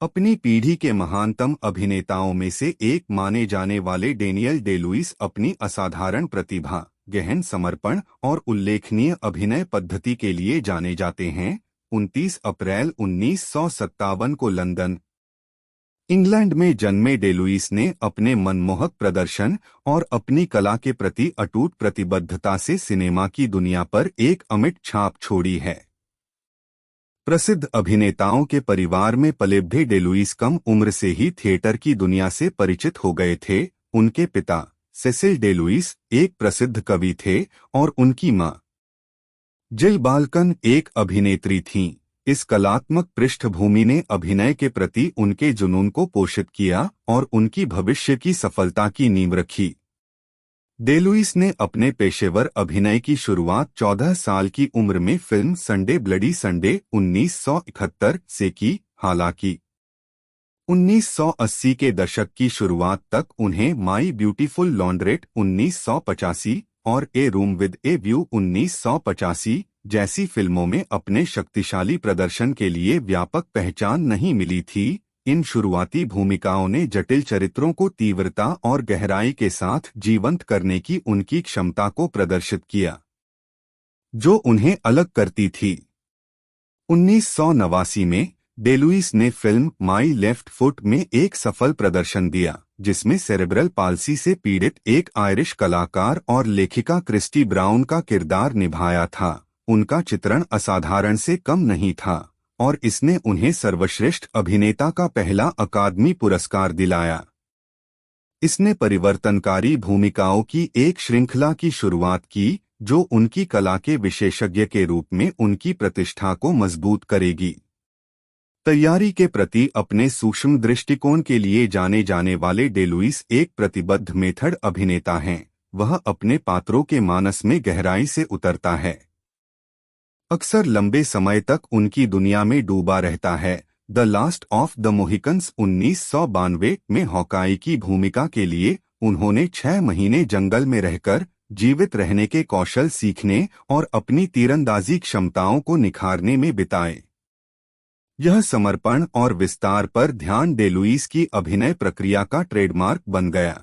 अपनी पीढ़ी के महानतम अभिनेताओं में से एक माने जाने वाले डेनियल डे लुइस अपनी असाधारण प्रतिभा, गहन समर्पण और उल्लेखनीय अभिनय पद्धति के लिए जाने जाते हैं। 29 अप्रैल 1957 को लंदन, इंग्लैंड में जन्मे डे लुइस ने अपने मनमोहक प्रदर्शन और अपनी कला के प्रति अटूट प्रतिबद्धता से सिनेमा की दुनिया पर एक अमिट छाप छोड़ी है। प्रसिद्ध अभिनेताओं के परिवार में पले डे लुइस कम उम्र से ही थिएटर की दुनिया से परिचित हो गए थे। उनके पिता सेसिल डे लुइस एक प्रसिद्ध कवि थे और उनकी मां जिल बाल्कन एक अभिनेत्री थीं। इस कलात्मक पृष्ठभूमि ने अभिनय के प्रति उनके जुनून को पोषित किया और उनकी भविष्य की सफलता की नींव रखी। डे लुइस ने अपने पेशेवर अभिनय की शुरुआत 14 साल की उम्र में फिल्म संडे ब्लडी संडे 1971 से की। हालांकि 1980 के दशक की शुरुआत तक उन्हें माई ब्यूटीफुल लॉन्ड्रेट 1985 और ए रूम विद ए व्यू 1985 जैसी फिल्मों में अपने शक्तिशाली प्रदर्शन के लिए व्यापक पहचान नहीं मिली थी। इन शुरुआती भूमिकाओं ने जटिल चरित्रों को तीव्रता और गहराई के साथ जीवंत करने की उनकी क्षमता को प्रदर्शित किया, जो उन्हें अलग करती थी। 1989 में डे लुइस ने फिल्म माई लेफ्ट फुट में एक सफल प्रदर्शन दिया, जिसमें सेरेब्रल पाल्सी से पीड़ित एक आयरिश कलाकार और लेखिका क्रिस्टी ब्राउन का किरदार निभाया था। उनका चित्रण असाधारण से कम नहीं था और इसने उन्हें सर्वश्रेष्ठ अभिनेता का पहला अकादमी पुरस्कार दिलाया। इसने परिवर्तनकारी भूमिकाओं की एक श्रृंखला की शुरुआत की, जो उनकी कला के विशेषज्ञ के रूप में उनकी प्रतिष्ठा को मजबूत करेगी। तैयारी के प्रति अपने सूक्ष्म दृष्टिकोण के लिए जाने जाने वाले डे लुइस एक प्रतिबद्ध मेथड अभिनेता हैं। वह अपने पात्रों के मानस में गहराई से उतरता है, अक्सर लंबे समय तक उनकी दुनिया में डूबा रहता है। द लास्ट ऑफ द मोहिकन्स 1992 में हॉकाई की भूमिका के लिए उन्होंने 6 महीने जंगल में रहकर जीवित रहने के कौशल सीखने और अपनी तीरंदाजी क्षमताओं को निखारने में बिताए। यह समर्पण और विस्तार पर ध्यान डे लुइस की अभिनय प्रक्रिया का ट्रेडमार्क बन गया।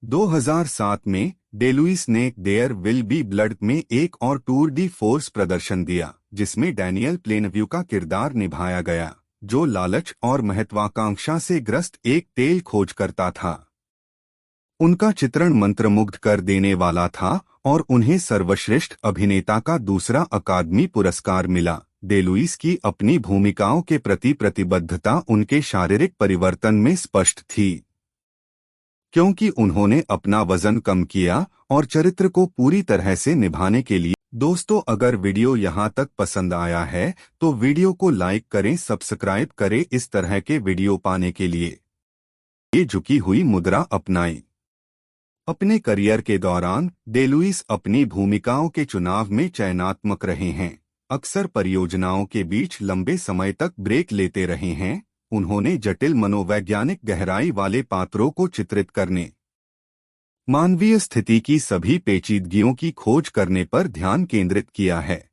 2007 में डे लुइस ने देयर विल बी ब्लड में एक और टूर डी फोर्स प्रदर्शन दिया, जिसमें डैनियल प्लेनव्यू का किरदार निभाया गया, जो लालच और महत्वाकांक्षा से ग्रस्त एक तेल खोज करता था। उनका चित्रण मंत्रमुग्ध कर देने वाला था और उन्हें सर्वश्रेष्ठ अभिनेता का दूसरा अकादमी पुरस्कार मिला। डे लुइस की अपनी भूमिकाओं के प्रति प्रतिबद्धता उनके शारीरिक परिवर्तन में स्पष्ट थी, क्योंकि उन्होंने अपना वजन कम किया और चरित्र को पूरी तरह से निभाने के लिए। दोस्तों, अगर वीडियो यहाँ तक पसंद आया है तो वीडियो को लाइक करें, सब्सक्राइब करें इस तरह के वीडियो पाने के लिए। ये झुकी हुई मुद्रा अपनाएं। अपने करियर के दौरान डे लुइस अपनी भूमिकाओं के चुनाव में चयनात्मक रहे हैं, अक्सर परियोजनाओं के बीच लंबे समय तक ब्रेक लेते रहे हैं। उन्होंने जटिल मनोवैज्ञानिक गहराई वाले पात्रों को चित्रित करने, मानवीय स्थिति की सभी पेचीदगियों की खोज करने पर ध्यान केंद्रित किया है।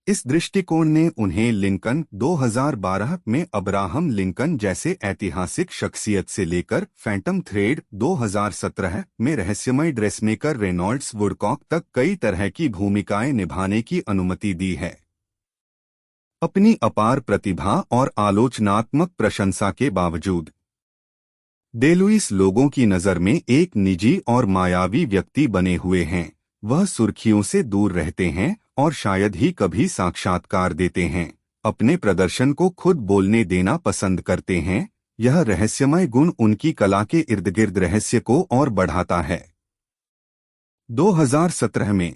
इस दृष्टिकोण ने उन्हें लिंकन 2012 में अब्राहम लिंकन जैसे ऐतिहासिक शख्सियत से लेकर फैंटम थ्रेड 2017 में रहस्यमय ड्रेसमेकर रेनॉल्ड्स वुडकॉक तक कई तरह की भूमिकाएं निभाने की अनुमति दी है। अपनी अपार प्रतिभा और आलोचनात्मक प्रशंसा के बावजूद डे लुइस लोगों की नज़र में एक निजी और मायावी व्यक्ति बने हुए हैं। वह सुर्खियों से दूर रहते हैं और शायद ही कभी साक्षात्कार देते हैं। अपने प्रदर्शन को खुद बोलने देना पसंद करते हैं। यह रहस्यमय गुण उनकी कला के इर्द गिर्द रहस्य को और बढ़ाता है। 2017 में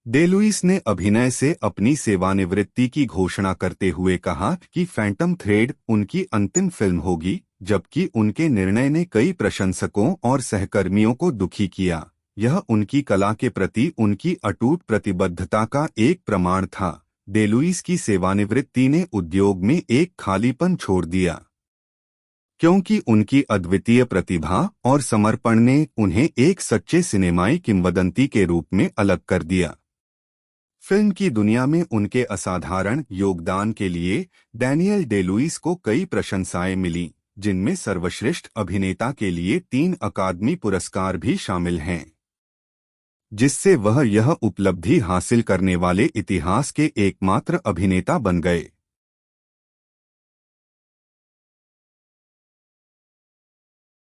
डे लुइस ने अभिनय से अपनी सेवानिवृत्ति की घोषणा करते हुए कहा कि फैंटम थ्रेड उनकी अंतिम फिल्म होगी, जबकि उनके निर्णय ने कई प्रशंसकों और सहकर्मियों को दुखी किया। यह उनकी कला के प्रति उनकी अटूट प्रतिबद्धता का एक प्रमाण था। डे लुइस की सेवानिवृत्ति ने उद्योग में एक खालीपन छोड़ दिया, क्योंकि उनकी अद्वितीय प्रतिभा और समर्पण ने उन्हें एक सच्चे सिनेमाई किंवदंती के रूप में अलग कर दिया। फिल्म की दुनिया में उनके असाधारण योगदान के लिए डैनियल डे लुइस को कई प्रशंसाएं मिली, जिनमें सर्वश्रेष्ठ अभिनेता के लिए 3 अकादमी पुरस्कार भी शामिल हैं, जिससे वह यह उपलब्धि हासिल करने वाले इतिहास के एकमात्र अभिनेता बन गए।